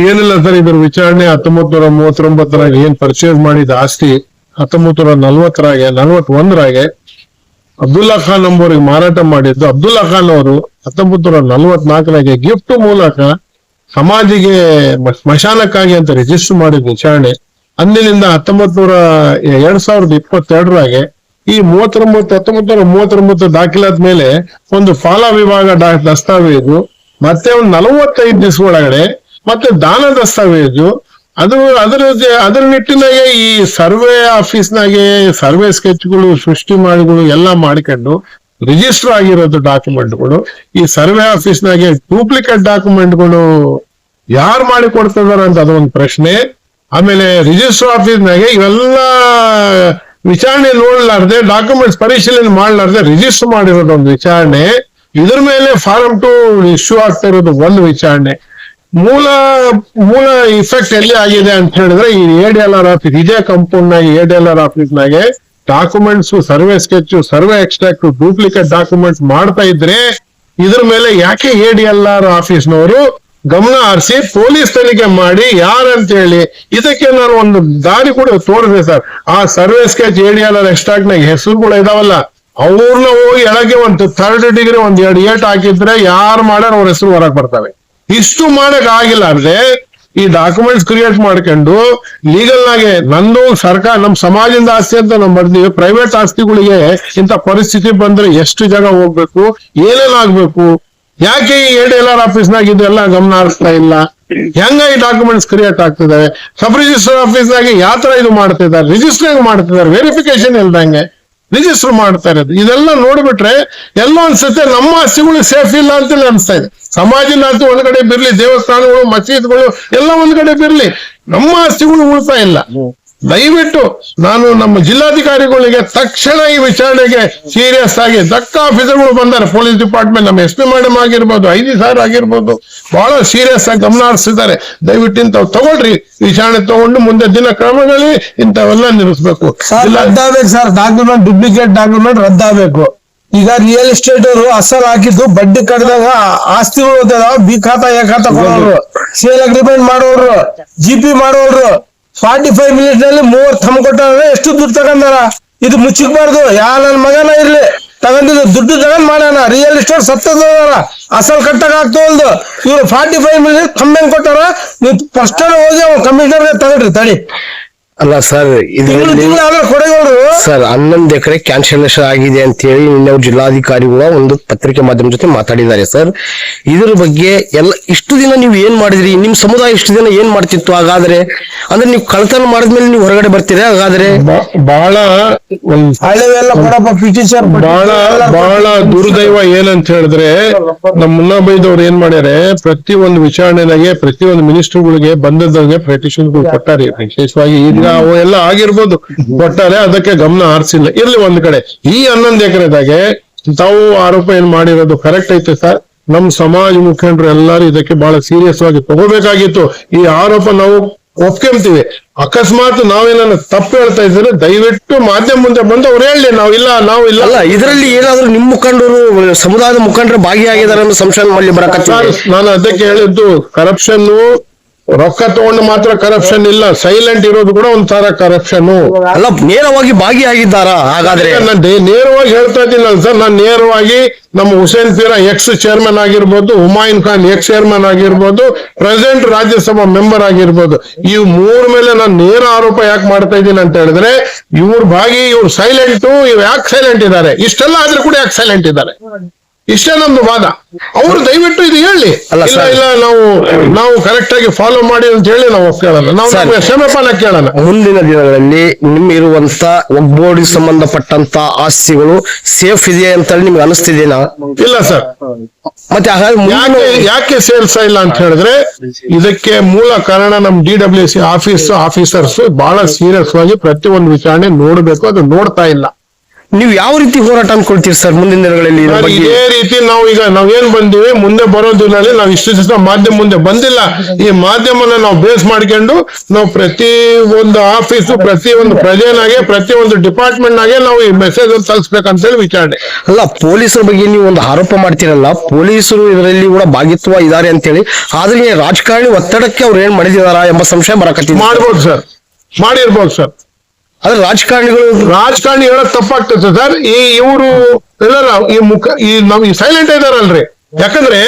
ಏನಿಲ್ಲ ಸರ್, ಇದ್ರ ವಿಚಾರಣೆ 1939 ಏನ್ ಪರ್ಚೇಸ್ ಮಾಡಿದ ಆಸ್ತಿ 1941 ಅಬ್ದುಲ್ಲಾ ಖಾನ್ ಎಂಬುವರಿಗೆ ಮಾರಾಟ ಮಾಡಿದ್ದು. ಅಬ್ದುಲ್ಲಾ ಖಾನ್ ಅವರು 1944 ಗಿಫ್ಟ್ ಮೂಲಕ ಸಮಾಧಿಗೆ ಸ್ಮಶಾನಕ್ಕಾಗಿ ಅಂತ ರಿಜಿಸ್ಟರ್ ಮಾಡಿದ ವಿಚಾರಣೆ. ಅಂದಿನಿಂದ 2022 ಈ 1939 ದಾಖಲಾದ ಮೇಲೆ ಒಂದು ಫಾಲ ವಿಭಾಗ ದಸ್ತಾವೇಜು, ಮತ್ತೆ ಒಂದು 45 ದಿವಸ ಒಳಗಡೆ ಮತ್ತೆ ದಾನ ದಸ್ತಾವೇಜು, ಅದರ ನಿಟ್ಟಿನಾಗೆ ಈ ಸರ್ವೆ ಆಫೀಸ್ನಾಗೆ ಸರ್ವೆ ಸ್ಕೆಚ್ಗಳು ಸೃಷ್ಟಿ ಮಾಡಿಗಳು ಎಲ್ಲ ಮಾಡ್ಕೊಂಡು ರಿಜಿಸ್ಟರ್ ಆಗಿರೋದು ಡಾಕ್ಯುಮೆಂಟ್ಗಳು. ಈ ಸರ್ವೆ ಆಫೀಸ್ನಾಗೆ ಡೂಪ್ಲಿಕೇಟ್ ಡಾಕ್ಯುಮೆಂಟ್ಗಳು ಯಾರು ಮಾಡಿ ಕೊಡ್ತಿದಾರ ಅಂತ ಅದೊಂದು ಪ್ರಶ್ನೆ. ಆಮೇಲೆ ರಿಜಿಸ್ಟರ್ ಆಫೀಸ್ನಾಗೆ ಇವೆಲ್ಲ ವಿಚಾರಣೆ ನೋಡ್ಲಾರ್ದೆ, ಡಾಕ್ಯುಮೆಂಟ್ಸ್ ಪರಿಶೀಲನೆ ಮಾಡ್ಲಾರ್ದೆ ರಿಜಿಸ್ಟರ್ ಮಾಡಿರೋದು ಒಂದು ವಿಚಾರಣೆ. ಇದ್ರ ಮೇಲೆ ಫಾರಂ 2 ಇಶ್ಯೂ ಆಗ್ತಾ ಇರೋದು ಒಂದು ವಿಚಾರಣೆ. ಮೂಲ ಇಫೆಕ್ಟ್ ಎಲ್ಲಿ ಆಗಿದೆ ಅಂತ ಹೇಳಿದ್ರೆ ಈ ADLR ಆಫೀಸ್, ಇದೇ ಕಂಪೌಂಡ್ ನಾಗೆ ADLR ಆಫೀಸ್ನಾಗೆ documents, survey sketch, survey extract, duplicate documents ಮಾಡ್ತಾ ಇದ್ರೆ ಇದ್ರ ಮೇಲೆ ಯಾಕೆ ADLR ಆಫೀಸ್ನವರು ಗಮನ ಹರಿಸಿ ಪೊಲೀಸ್ ತನಿಖೆ ಮಾಡಿ ಯಾರಂತ ಹೇಳಿ ಇದಕ್ಕೆ ನಾನು ಒಂದು ದಾರಿ ಕೂಡ ತೋರಿಸಿದೆ ಸರ್. ಆ ಸರ್ವೆ ಸ್ಕೆಚ್ ADLR ಎಕ್ಸ್ಟ್ರಾಕ್ಟ್ ನಾಗ ಹೆಸರುಗಳು ಇದಾವಲ್ಲ, ಅವ್ರನ್ನ ಹೋಗಿ ಎಳಗೆ ಒಂದು 3rd ಡಿಗ್ರಿ 2 ಏಟ್ ಹಾಕಿದ್ರೆ ಯಾರು ಮಾಡ್ಯಾರ ಅವ್ರ ಹೆಸರು ಹೊರಗೆ ಬರ್ತವೆ. ಇಷ್ಟು ಮಾಡಕ್ ಆಗಿಲ್ಲ ಅಂದ್ರೆ ಈ ಡಾಕ್ಯುಮೆಂಟ್ಸ್ ಕ್ರಿಯೇಟ್ ಮಾಡ್ಕೊಂಡು ಲೀಗಲ್ ನಾಗೆ ನಂದು ಸರ್ಕಾರ ನಮ್ ಸಮಾಜದಿಂದ ಆಸ್ತಿ ಅಂತ ನಾವು ಬರ್ತೀವಿ, ಪ್ರೈವೇಟ್ ಆಸ್ತಿಗಳಿಗೆ ಇಂಥ ಪರಿಸ್ಥಿತಿ ಬಂದ್ರೆ ಎಷ್ಟು ಜಾಗ ಹೋಗ್ಬೇಕು, ಏನೇನಾಗ್ಬೇಕು, ಯಾಕೆ ಈ ADLR ಆಫೀಸ್ನಾಗ ಇದೆಲ್ಲ ಗಮನ ಹರಿಸ್ತಾ ಇಲ್ಲ, ಹೆಂಗ ಈ ಡಾಕ್ಯುಮೆಂಟ್ಸ್ ಕ್ರಿಯೇಟ್ ಆಗ್ತಿದಾವೆ, ಸಬ್ ರಿಜಿಸ್ಟರ್ ಆಫೀಸ್ನಾಗೆ ಯಾವ ತರ ಇದು ಮಾಡ್ತಿದ್ದಾರೆ, ರಿಜಿಸ್ಟರ್ ಮಾಡ್ತಿದ್ದಾರೆ, ವೆರಿಫಿಕೇಶನ್ ಇಲ್ದಂಗೆ ರಿಜಿಸ್ಟರ್ ಮಾಡ್ತಾ ಇರೋದು. ಇದೆಲ್ಲ ನೋಡ್ಬಿಟ್ರೆ ಎಲ್ಲೋ ಅನ್ಸುತ್ತೆ ನಮ್ಮ ಆಸ್ತಿಗಳು ಸೇಫ್ ಇಲ್ಲ ಅಂತ ಅನ್ಸ್ತಾ ಇದೆ. ಸಮಾಜದ ಆಸ್ತಿ ಒಂದ್ ಕಡೆ ಬಿರ್ಲಿ, ದೇವಸ್ಥಾನಗಳು, ಮಸೀದ್ಗಳು ಎಲ್ಲ ಒಂದ್ ಕಡೆ ಬಿರ್ಲಿ, ನಮ್ಮ ಆಸ್ತಿಗಳು ಉಳ್ತಾ ಇಲ್ಲ. ದಯವಿಟ್ಟು ನಾನು ನಮ್ಮ ಜಿಲ್ಲಾಧಿಕಾರಿಗಳಿಗೆ ತಕ್ಷಣ ಈ ವಿಚಾರಣೆಗೆ ಸೀರಿಯಸ್ ಆಗಿ ದಕ್ಕ ಆಫೀಸರ್ಗಳು ಬಂದಾರೆ, ಪೊಲೀಸ್ ಡಿಪಾರ್ಟ್ಮೆಂಟ್, ನಮ್ಮ SP ಮೇಡಮ್ ಆಗಿರ್ಬೋದು, IG ಸರ್ ಆಗಿರ್ಬೋದು, ಬಹಳ ಸೀರಿಯಸ್ ಆಗಿ ಗಮನ ಹರಿಸಿದ್ದಾರೆ. ದಯವಿಟ್ಟು ಇಂಥವ್ ತಗೊಳ್ರಿ, ವಿಚಾರಣೆ ತಗೊಂಡು ಮುಂದೆ ದಿನ ಕ್ರಮಗಳಲ್ಲಿ ಇಂಥವೆಲ್ಲ ನಿಲ್ಲಿಸ್ಬೇಕು. ರದ್ದಾಗಬೇಕು ಸರ್, ಡಾಕ್ಯುಮೆಂಟ್ ಡೂಪ್ಲಿಕೇಟ್ ಡಾಕ್ಯುಮೆಂಟ್ ರದ್ದಾಗಬೇಕು. ಈಗ ರಿಯಲ್ ಎಸ್ಟೇಟ್ ಅವರು ಅಸಲ್ ಹಾಕಿದ್ದು ಬಡ್ಡಿ ಕಟ್ಟಿದಾಗ ಆಸ್ತಿಗಳು ಬಿ ಖಾತಾ ಎ ಖಾತಾ ಕೊಡೋರು, ಸೇಲ್ ಅಗ್ರಿಮೆಂಟ್ ಮಾಡೋರು, GP ಮಾಡೋರು 45 ಮಿನಿಟ್ಸ್ ನಲ್ಲಿ 30 ಥಮ್ ಕೊಟ್ಟಾರೆ. ಎಷ್ಟು ದುಡ್ಡು ತಗೊಂಡಾರ? ಇದು ಮುಚ್ಚಿಕ್ಬಾರ್ದು. ನನ್ನ ಮಗನ ಇರ್ಲಿ ತಗೊಂಡಿದ್ದು ದುಡ್ಡು ತಗೊಂಡ್ ಮಾಡೋಣ. ರಿಯಲ್ ಎಸ್ಟೇಟ್ ಸತ್ತದ ಅಸಲ್ ಕಟ್ಟಕ್ ಆಗ್ತವಲ್ದು. ಇವ್ರು 45 ಮಿನಿಟ್ ಥಮ್ ಹೆಂಗ್ ಕೊಟ್ಟಾರ? ನೀವು ಫಸ್ಟ್ ಹೋಗಿ ಕಮಿಷನರ್ಗೆ ತಗೊಳ್ರಿ ತಡಿ. ಅಲ್ಲ ಸರ್, ಸರ್ 11 ಎಕರೆ ಕ್ಯಾನ್ಸಲೇಷನ್ ಆಗಿದೆ ಅಂತ ಹೇಳಿ ನಿನ್ನೆ ಜಿಲ್ಲಾಧಿಕಾರಿಗಳ ಒಂದು ಪತ್ರಿಕೆ ಮಾಧ್ಯಮ ಜೊತೆ ಮಾತಾಡಿದ್ದಾರೆ ಸರ್. ಇದ್ರ ಬಗ್ಗೆ ಎಲ್ಲ ಇಷ್ಟು ದಿನ ನೀವು ಏನ್ ಮಾಡಿದ್ರಿ? ನಿಮ್ ಸಮುದಾಯ ಇಷ್ಟು ದಿನ ಏನ್ ಮಾಡ್ತಿತ್ತು? ಹಾಗಾದ್ರೆ ಅಂದ್ರೆ ನೀವು ಕಳ್ತನ ಮಾಡಿದ್ಮೇಲೆ ನೀವು ಹೊರಗಡೆ ಬರ್ತೀರಾ? ಹಾಗಾದ್ರೆ ಬಹಳ ಬಹಳ ದುರ್ದೈವ ಏನಂತ ಹೇಳಿದ್ರೆ, ನಮ್ಮ ಮುನ್ನಾಬೈದವ್ರು ಏನ್ ಮಾಡ್ಯಾರೆ, ಪ್ರತಿಯೊಂದು ವಿಚಾರಣೆಗೆ ಪ್ರತಿಯೊಂದು ಮಿನಿಸ್ಟರ್ಗಳಿಗೆ ಬಂದದವ್ರಿಗೆ ಪೆಟಿಷನ್ಗಳು ಕೊಟ್ಟಾರೆ. ವಿಶೇಷವಾಗಿ ಈಗ ಅವು ಎಲ್ಲ ಆಗಿರ್ಬೋದು ಕೊಟ್ಟಾರೆ, ಅದಕ್ಕೆ ಗಮನ ಹರಿಸಿಲ್ಲ. ಇರ್ಲಿ ಒಂದ್ ಕಡೆ, ಈ 11 ಎಕರೆದಾಗೆ ತಾವು ಆರೋಪ ಏನ್ ಮಾಡಿರೋದು ಕರೆಕ್ಟ್ ಐತೆ ಸರ್. ನಮ್ ಸಮಾಜ ಮುಖಂಡರು ಎಲ್ಲರೂ ಇದಕ್ಕೆ ಬಹಳ ಸೀರಿಯಸ್ ಆಗಿ ತಗೋಬೇಕಾಗಿತ್ತು. ಈ ಆರೋಪ ನಾವು ಒಪ್ಕೊಂತೀವಿ. ಅಕಸ್ಮಾತ್ ನಾವೇನ ತಪ್ಪು ಹೇಳ್ತಾ ಇದ್ರೆ ದಯವಿಟ್ಟು ಮಾಧ್ಯಮ ಮುಂದೆ ಬಂದು ಅವ್ರು ಹೇಳಿ, ನಾವು ಇಲ್ಲ. ಇದರಲ್ಲಿ ಏನಾದ್ರು ನಿಮ್ ಮುಖಂಡರು, ಸಮುದಾಯದ ಮುಖಂಡರು ಭಾಗಿಯಾಗಿದ್ದಾರೆ ಅನ್ನೋ ಸಂಶಯ ಮಾಡಿ ಬರಕತ್ತ. ನಾನು ಅದಕ್ಕೆ ಹೇಳಿದ್ದು, ಕರಪ್ಷನ್ ರೊಕ್ಕ ತಗೊಂಡು ಮಾತ್ರ ಕರಪ್ಷನ್ ಇಲ್ಲ, ಸೈಲೆಂಟ್ ಇರೋದು ಕೂಡ ಒಂಥರ ಕರಪ್ಷನ್ ಅಲ್ಲ. ನೇರವಾಗಿ ಭಾಗಿಯಾಗಿದ್ದಾರಾ? ಹಾಗಾದ್ರೆ ನೇರವಾಗಿ ಹೇಳ್ತಾ ಇದ್ದೀನಲ್ಲ ಸರ್, ನಾನು ನೇರವಾಗಿ ನಮ್ಮ ಹುಸೇನ್ ಪೀರ ಎಕ್ಸ್ ಚೇರ್ಮನ್ ಆಗಿರ್ಬೋದು, ಹುಮಾಯೂನ್ ಖಾನ್ ಎಕ್ಸ್ ಚೇರ್ಮನ್ ಆಗಿರ್ಬೋದು, ಪ್ರೆಸಿಡೆಂಟ್ ರಾಜ್ಯಸಭಾ ಮೆಂಬರ್ ಆಗಿರ್ಬೋದು, ಇವ್ 3 ಮೇಲೆ ನಾನು ನೇರ ಆರೋಪ ಯಾಕೆ ಮಾಡ್ತಾ ಇದ್ದೀನಿ ಅಂತ ಹೇಳಿದ್ರೆ, ಇವ್ರ ಇವ್ರು ಸೈಲೆಂಟ್, ಇವ್ ಯಾಕೆ ಸೈಲೆಂಟ್ ಇದ್ದಾರೆ, ಇಷ್ಟೆಲ್ಲ ಆದ್ರೂ ಕೂಡ ಯಾಕೆ ಸೈಲೆಂಟ್ ಇದ್ದಾರೆ, ಇಷ್ಟೇ ನಮ್ದು ವಾದ. ಅವರು ದಯವಿಟ್ಟು ಇದು ಹೇಳಿ, ಇಲ್ಲ ನಾವು ಕರೆಕ್ಟ್ ಆಗಿ ಫಾಲೋ ಮಾಡಿ ಅಂತ ಹೇಳಿ ನಾವು ಕೇಳೋಣ, ನಾವು ಕ್ಷಮೆಪಾನ ಕೇಳೋಣ. ಮುಂದಿನ ದಿನಗಳಲ್ಲಿ ನಿಮ್ಮಿರುವಂತ ಒಗ್ಗೂಡಿ ಸಂಬಂಧಪಟ್ಟಂತ ಆಸ್ತಿಗಳು ಸೇಫ್ ಇದೆ ಅಂತ ನಿಮ್ಗೆ ಅನಿಸ್ತಿದೇನಾ? ಇಲ್ಲ ಸರ್. ಮತ್ತೆ ಯಾಕೆ ಸೇರ್ಸಾ ಇಲ್ಲ ಅಂತ ಹೇಳಿದ್ರೆ, ಇದಕ್ಕೆ ಮೂಲ ಕಾರಣ ನಮ್ DWC ಆಫೀಸರ್ಸ್ ಬಹಳ ಸೀರಿಯಸ್ ಆಗಿ ಪ್ರತಿಯೊಂದು ವಿಚಾರಣೆ ನೋಡ್ಬೇಕು, ಅದು ನೋಡ್ತಾ ಇಲ್ಲ. ನೀವು ಯಾವ ರೀತಿ ಹೋರಾಟ ಅನ್ಕೊಳ್ತೀರಿ ಸರ್ ಮುಂದಿನ ದಿನಗಳಲ್ಲಿ ಇದ್ರ ಸರ್, ಬಗ್ಗೆ? ಇದೇ ರೀತಿ ನಾವು ಈಗ ನಾವೇನ್ ಬಂದಿವಿ ಮುಂದೆ ಬರೋ ದಿನದಲ್ಲಿ ನಾವು ಇಷ್ಟು ದಿವಸ ಮಾಧ್ಯಮ ಮುಂದೆ ಬಂದಿಲ್ಲ. ಈ ಮಾಧ್ಯಮನ ನಾವು ಬೇಸ್ ಮಾಡ್ಕೊಂಡು ನಾವು ಪ್ರತಿ ಒಂದು ಆಫೀಸು, ಪ್ರತಿ ಒಂದು ಪ್ರಜೆನಾಗೆ, ಪ್ರತಿ ಒಂದು ಡಿಪಾರ್ಟ್ಮೆಂಟ್ ನಾಗೆ ನಾವು ಈ ಮೆಸೇಜ್ ತಲುಪಿಸ್ಬೇಕಂತ ಹೇಳಿ ವಿಚಾರಣೆ. ಅಲ್ಲ, ಪೊಲೀಸರ ಬಗ್ಗೆ ನೀವು ಒಂದು ಆರೋಪ ಮಾಡ್ತೀರಲ್ಲ, ಪೊಲೀಸರು ಇದರಲ್ಲಿ ಕೂಡ ಭಾಗಿತ್ವ ಇದ್ದಾರೆ ಅಂತೇಳಿ, ಆದ್ರೆ ಈ ರಾಜಕಾರಣಿ ಒತ್ತಡಕ್ಕೆ ಅವ್ರು ಏನ್ ಮಾಡಿದಾರ ಎಂಬ ಸಂಶಯ ಬರಕತ್ತಿದೆ. ಮಾಡ್ಬೋದು ಸರ್, ಮಾಡಿರ್ಬೋದು ಸರ್. ಆದ್ರೆ ರಾಜಕಾರಣಿ ಹೇಳೋದ್ ತಪ್ಪಾಗ್ತದೆ ಸರ್. ಇವರು ಎಲ್ಲರ ಈ ಮುಖ ನಾವು ಸೈಲೆಂಟ್ ಇದಾರಲ್ರಿ. ಯಾಕಂದ್ರೆ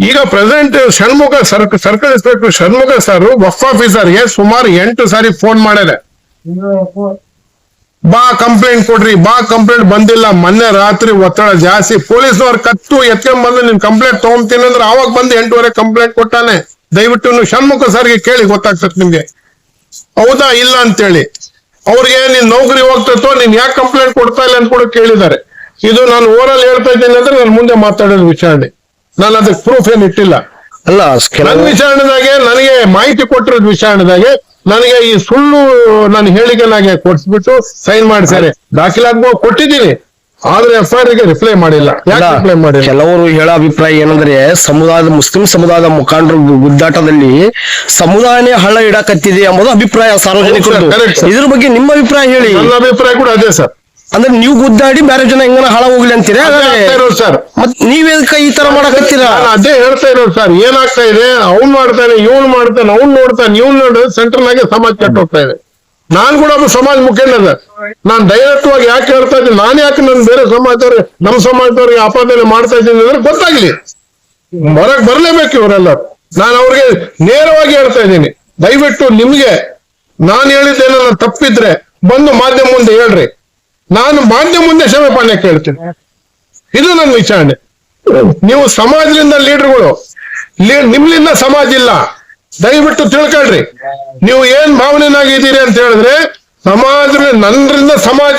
ಈಗ president Shanmukha circle inspector Shanmukha sir Waqf ಆಫೀಸರ್ಗೆ ಸುಮಾರು 8 ಸಾರಿ ಫೋನ್ ಮಾಡ್ಯಾರೆ. ಬಾ ಕಂಪ್ಲೇಂಟ್ ಕೊಡ್ರಿ, ಬಾ ಕಂಪ್ಲೇಂಟ್ ಬಂದಿಲ್ಲ. ಮೊನ್ನೆ ರಾತ್ರಿ ಒತ್ತಡ ಜಾಸ್ತಿ, ಪೊಲೀಸ್ನವ್ರು ಕತ್ತು ಎತ್ಕೊಂಡ್ ಬಂದು ನಿನ್ ಕಂಪ್ಲೇಂಟ್ ತಗೊಂತೀನಿ ಅಂದ್ರೆ ಅವಾಗ ಬಂದು 8:30 ಕಂಪ್ಲೇಂಟ್ ಕೊಟ್ಟಾನೆ. ದಯವಿಟ್ಟು ನೀವು ಷಣ್ಮುಖ ಸರ್ಗೆ ಕೇಳಿ, ಗೊತ್ತಾಗ್ತದೆ ನಿಮ್ಗೆ ಹೌದಾ ಇಲ್ಲ ಅಂತೇಳಿ. ಅವ್ರಿಗೆ ನೀನ್ ನೌಕರಿ ಹೋಗ್ತೈತೋ, ನೀನ್ ಯಾಕೆ ಕಂಪ್ಲೇಂಟ್ ಕೊಡ್ತಾ ಇಲ್ಲ ಅಂತ ಕೂಡ ಕೇಳಿದ್ದಾರೆ. ಇದು ನಾನು ಓರಲ್ ಹೇಳ್ತಾ ಇದ್ದೀನಿ ಅಂದ್ರೆ ನಾನು ಮುಂದೆ ಮಾತಾಡೋದು ವಿಚಾರಣೆ. ನಾನು ಅದಕ್ಕೆ ಪ್ರೂಫ್ ಏನ್ ಇಟ್ಟಿಲ್ಲ. ಅಲ್ಲ, ನನ್ನ ವಿಚಾರಣೆದಾಗೆ ನನಗೆ ಮಾಹಿತಿ ಕೊಟ್ಟಿರೋದು ವಿಚಾರಣೆದಾಗೆ ನನಗೆ ಈ ಸುಳ್ಳು ನನ್ನ ಹೇಳಿಕೆನಾಗೆ ಕೊಡ್ಸ್ಬಿಟ್ಟು ಸೈನ್ ಮಾಡಿಸ್ಯಾರೆ. ದಾಖಲಾತಿ ಕೊಟ್ಟಿದ್ದೀನಿ, ಆದ್ರೆ FIR ಗೆ ರಿಪ್ಲೈ ಮಾಡಿಲ್ಲ. ಯಾಕೆ ರಿಪ್ಲೈ ಮಾಡಿಲ್ಲ? ಕೆಲವರು ಹೇಳೋ ಅಭಿಪ್ರಾಯ ಏನಂದ್ರೆ ಮುಸ್ಲಿಂ ಸಮುದಾಯದ ಮುಖಂಡರ ಗುದ್ದಾಟದಲ್ಲಿ ಸಮುದಾಯನೇ ಹಳ್ಳ ಇಡಕತ್ತಿದೆ ಎಂಬುದು ಅಭಿಪ್ರಾಯ ಸಾರ್ವಜನಿಕರು. correct sir. ಇದ್ರ ಬಗ್ಗೆ ನಿಮ್ಮ ಅಭಿಪ್ರಾಯ ಹೇಳಿ. ನನ್ನ ಅಭಿಪ್ರಾಯ ಕೂಡ ಅದೇ ಸರ್. ಅಂದ್ರೆ ನೀವು ಗುದ್ದಾಡಿ ಬೇರೆ ಜನ ಹೆಂಗನ ಹಾಳ ಹೋಗ್ಲಿ ಅಂತೀರಾ? ಸರ್ ಮತ್ ನೀವೇದಕ್ಕ ಈ ತರ ಮಾಡಕತ್ತೀರಾ? ಅದೇ ಹೇಳ್ತಾ ಇರೋದು ಸರ್. ಏನಾಗ್ತಾ ಇದೆ, ಅವ್ನ್ ಮಾಡ್ತಾನೆ, ಇವ್ನು ಮಾಡ್ತಾನೆ, ಅವ್ನ್ ನೋಡ್ತಾನೆ, ಇವ್ನು ನೋಡಿದ್ರೆ ಸೆಂಟ್ರಲ್ ಆಗಿ ಸಮಾಜ ಕೆಟ್ಟ ಹೋಗ್ತಾ ಇದೆ. ನಾನ್ ಕೂಡ ಒಬ್ಬ ಸಮಾಜ ಮುಖಂಡ ಸರ್. ನಾನ್ ಡೈರೆಕ್ಟ್ವಾಗಿ ಯಾಕೆ ಹೇಳ್ತಾ ಇದ್ದೀನಿ, ನಾನು ಯಾಕೆ ನನ್ ಬೇರೆ ಸಮಾಜದವ್ರಿಗೆ, ನಮ್ಮ ಸಮಾಜದವ್ರಿಗೆ ಆಪಾದನೆ ಮಾಡ್ತಾ ಇದ್ದೀನಿ ಅಂದ್ರೆ ಗೊತ್ತಾಗ್ಲಿ, ಹೊರಗ್ ಬರ್ಲೇಬೇಕು ಇವರೆಲ್ಲ. ನಾನು ಅವ್ರಿಗೆ ನೇರವಾಗಿ ಹೇಳ್ತಾ ಇದ್ದೀನಿ, ದಯವಿಟ್ಟು ನಿಮ್ಗೆ ನಾನು ಹೇಳಿದ್ದೇನ ತಪ್ಪಿದ್ರೆ ಬಂದು ಮಾಧ್ಯಮ ಮುಂದೆ ಹೇಳ್ರಿ. ನಾನು ಮಾಧ್ಯಮ ಮುಂದೆ ಕ್ಷಮೆ ಪಾಲನೆ ಕೇಳ್ತೀನಿ. ಇದು ನನ್ನ ವಿಚಾರಣೆ. ನೀವು ಸಮಾಜದಿಂದ ಲೀಡರ್ಗಳು, ನಿಮ್ಲಿಂದ ಸಮಾಜ ಇಲ್ಲ, ದಯವಿಟ್ಟು ತಿಳ್ಕೊಳ್ರಿ. ನೀವು ಏನ್ ಭಾವನೆನಾಗಿದ್ದೀರಿ ಅಂತ ಹೇಳಿದ್ರೆ ಸಮಾಜ ನನ್ರಿಂದ ಸಮಾಜ,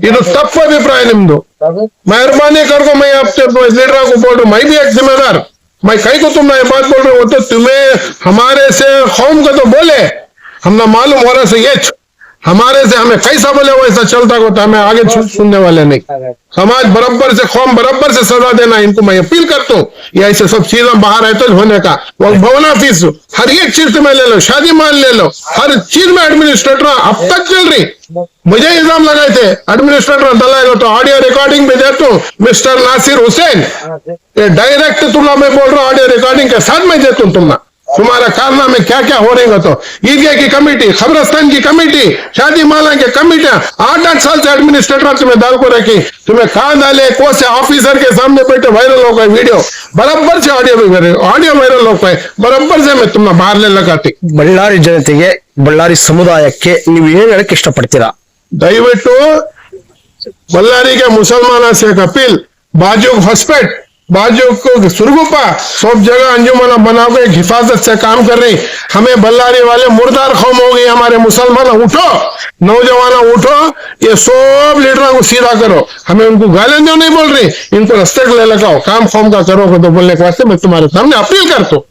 ಇದು ತಪ್ಪು ಅಭಿಪ್ರಾಯ ನಿಮ್ದು. मेहरबानी करके मैं आपसे लीडर को बोल रहा हूँ, मैं भी एक जिम्मेदार, मैं कई को तुम ये बात बोल रहे हो तो तुम्हें हमारे से कौम को तो बोले, हमने मालूम हो रहा से ये हमारे से हमें कैसा बोले वैसा चलता होता, हमें आगे सुनने वाले नहीं. समाज बराबर से, कौम बराबर से सजा देना, इनको मैं अपील करता हूँ. ये ऐसे सब चीजें बाहर आए तो होने का भवना फीस हर एक चीज में ले लो, शादी मान ले लो, हर चीज में एडमिनिस्ट्रेटर अब तक चल रही. मुझे इल्जाम लगाए थे एडमिनिस्ट्रेटर दलाल, तो ऑडियो रिकॉर्डिंग भी देता हूँ मिस्टर नासिर हुसैन, ये डायरेक्ट तुमला मैं बोल रहा हूँ, ऑडियो रिकॉर्डिंग के साथ मैं देता हूँ तुम्हारा कारनामे क्या क्या हो रहे हैं. तो ईदगाह की कमेटी, खबरस्तान की कमेटी, शादी माला की कमेटियां 8-8 साल से एडमिनिस्ट्रेटर तुम्हें दाल को रखी, तुम्हें कहा डाले को से ऑफिसर के सामने बैठे वायरल हो गए वीडियो, बराबर से ऑडियो वायरल हो गए, बराबर से मैं तुम्हें बाहर ले लगाती. ಬಳ್ಳಾರಿ ಜನತೆಗೆ, ಬಳ್ಳಾರಿ ಸಮುದಾಯಕ್ಕೆ ನೀವು ಏನ್ ಹೇಳಕ್ ಇಷ್ಟಪಡ್ತೀರಾ? ದಯವಿಟ್ಟು बल्लारी के मुसलमान से एक अपील, बाजू हॉस्पिटल, बाजू को सुरगुपा, सब जगह अंजुमन बना के हिफाजत से काम कर रही. हमें बल्लारी वाले मुर्दार कौम हो गई, हमारे मुसलमान उठो, नौजवान उठो, ये सब लीडरों को सीधा करो. हमें उनको गालियां नहीं बोल रही, इनको रास्ते ले लगाओ, काम कौम का करो तो बोलने के वास्ते मैं तुम्हारे सामने अपील करता हूँ.